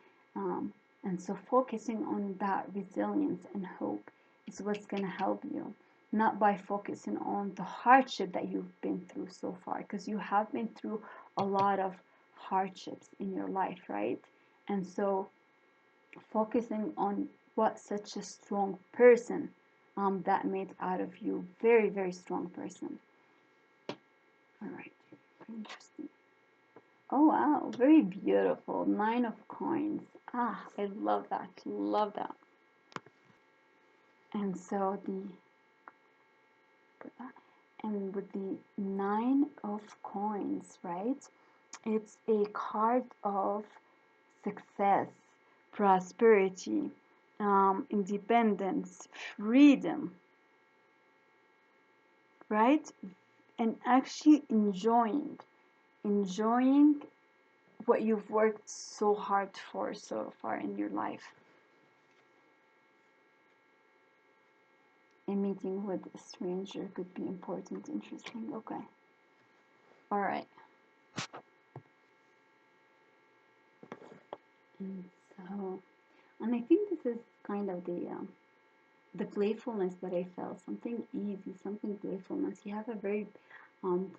And so focusing on that resilience and hope is what's going to help you, not by focusing on the hardship that you've been through so far, because you have been through a lot of hardships in your life, right? And so focusing on what such a strong person that made out of you. Very, very strong person. All right, interesting. Oh wow, very beautiful. Nine of coins. Ah, I love that. Love that. And so and with the nine of coins, right? It's a card of success, prosperity, independence, freedom, right? And actually enjoying what you've worked so hard for so far in your life. A meeting with a stranger could be important, interesting. Okay. All right. And so, and I think this is kind of the playfulness that I felt. Something easy, something playfulness. You have a very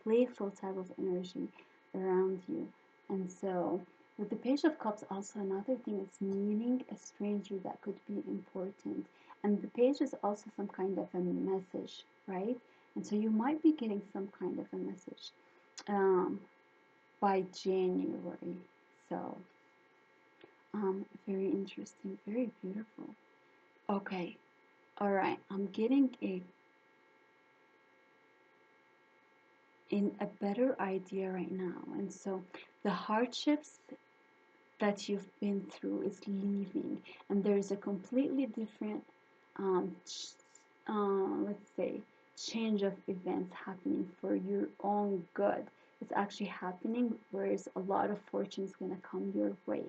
playful type of energy around you. And so, with the Page of Cups, also another thing is meeting a stranger that could be important. And the page is also some kind of a message, right? And so you might be getting some kind of a message by January. So, very interesting, very beautiful. Okay, all right. I'm getting in a better idea right now, and so the hardships that you've been through is leaving, and there's a completely different, um, let's say, change of events happening for your own good. It's actually happening, whereas a lot of fortune is going to come your way.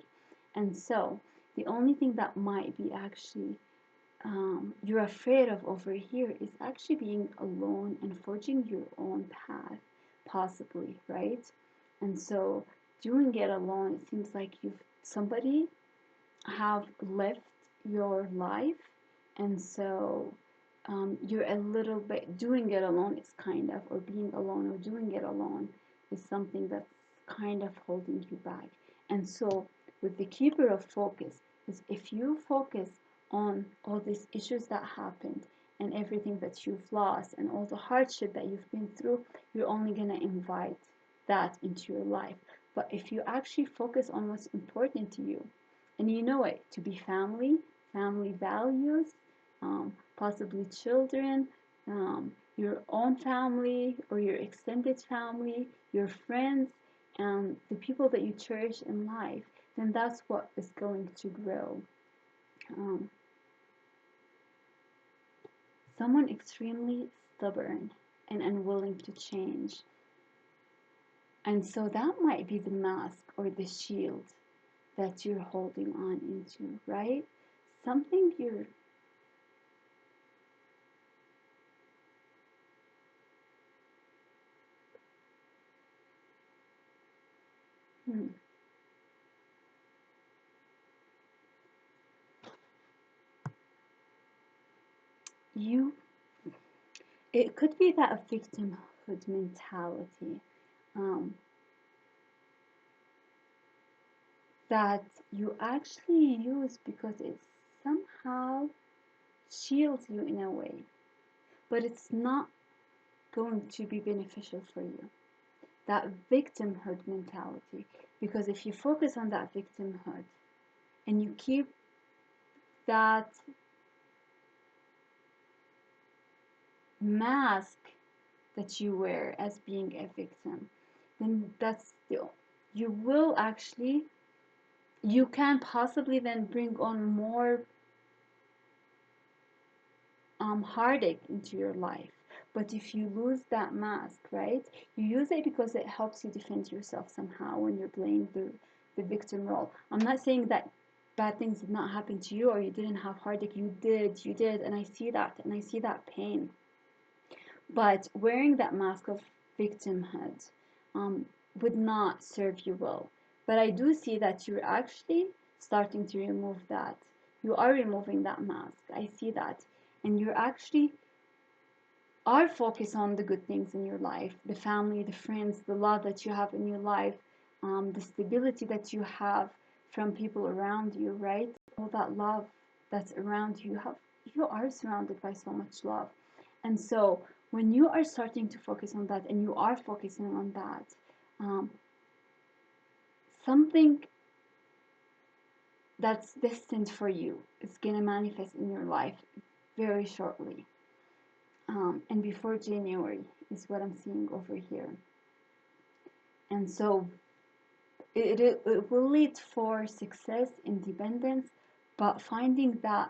And so, the only thing that might be actually you're afraid of over here is actually being alone and forging your own path, possibly, right? And so, doing it alone, it seems like you've somebody have left your life, and so you're a little bit doing it alone is kind of, or being alone or doing it alone is something that's kind of holding you back. And so, with the keeper of focus, is if you focus on all these issues that happened and everything that you've lost and all the hardship that you've been through, you're only going to invite that into your life. But if you actually focus on what's important to you, and you know it to be family, family values, possibly children, your own family or your extended family, your friends, and the people that you cherish in life, then that's what is going to grow. Um, Someone extremely stubborn and unwilling to change. And so that might be the mask or the shield that you're holding on into, right? Something you're hmm, you it could be that victimhood victimhood mentality that you actually use because it somehow shields you in a way, but it's not going to be beneficial for you. That victimhood mentality, because if you focus on that victimhood and you keep that mask that you wear as being a victim, then you will actually, you can possibly then bring on more heartache into your life. But if you lose that mask, right, you use it because it helps you defend yourself somehow when you're playing the victim role. I'm not saying that bad things did not happen to you or you didn't have heartache. You did, and I see that, and I see that pain. But wearing that mask of victimhood would not serve you well. But I do see that you're actually starting to remove that. You are removing that mask. I see that. And you're actually are focused on the good things in your life, the family, the friends, the love that you have in your life, the stability that you have from people around you, right? All that love that's around you. You are surrounded by so much love. And so when you are starting to focus on that and you are focusing on that, something that's destined for you is going to manifest in your life very shortly. And before January is what I'm seeing over here. And so it will lead for success, independence, but finding that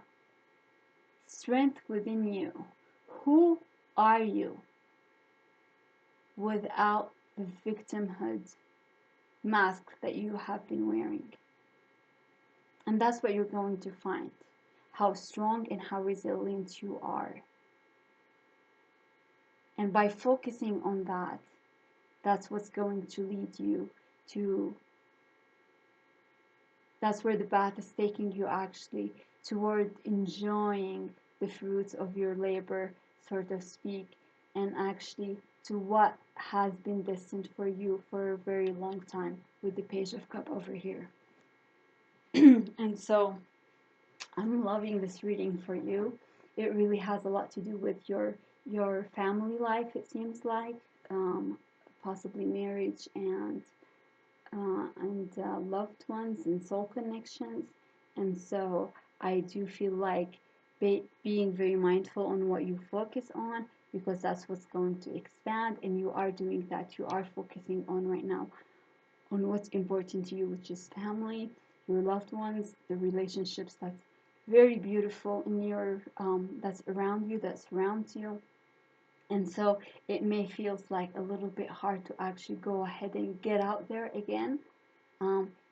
strength within you. Who are you without the victimhood mask that you have been wearing? And that's what you're going to find, how strong and how resilient you are. And by focusing on that, that's what's going to lead you to, that's where the path is taking you actually toward enjoying the fruits of your labor, so to speak, and actually to what has been destined for you for a very long time with the Page of Cup over here. And so I'm loving this reading for you. It really has a lot to do with your family life, it seems like, possibly marriage and loved ones and soul connections. And so I do feel like being very mindful on what you focus on, because that's what's going to expand, and you are doing that. You are focusing on right now on what's important to you, which is family, your loved ones, the relationships that's very beautiful in your that's around you, that surrounds you. And so it may feel like a little bit hard to actually go ahead and get out there again.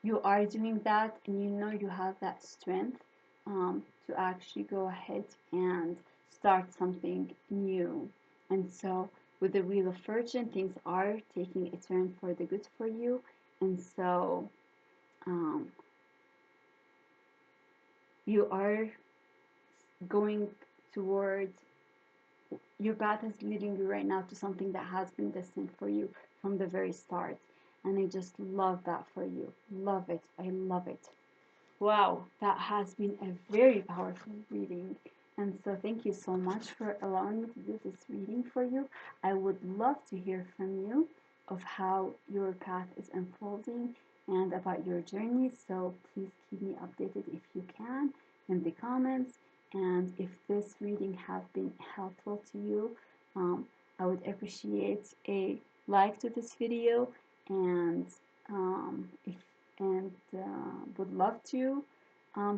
You are doing that, and you know you have that strength to actually go ahead and start something new. And so with the Wheel of Fortune, things are taking a turn for the good for you. And so you are going towards, your path is leading you right now to something that has been destined for you from the very start. And I just love that for you. Love it. I love it. Wow, that has been a very powerful reading. And so thank you so much for allowing me to do this reading for you. I would love to hear from you of how your path is unfolding and about your journey. So please keep me updated if you can in the comments. And if this reading has been helpful to you, I would appreciate a like to this video, and would love to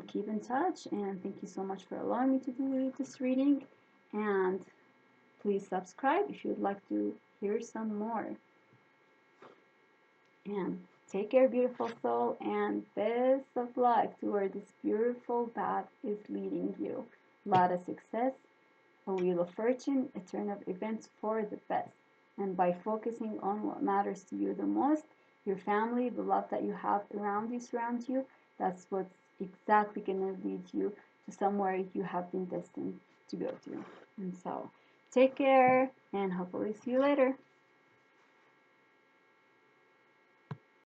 keep in touch. And thank you so much for allowing me to do this reading. And please subscribe if you'd like to hear some more. And take care, beautiful soul, and best of luck to where this beautiful path is leading you. A lot of success, a Wheel of Fortune, a turn of events for the best. And by focusing on what matters to you the most, your family, the love that you have around you, surround you, that's what's exactly going to lead you to somewhere you have been destined to go to. And so take care, and hopefully see you later.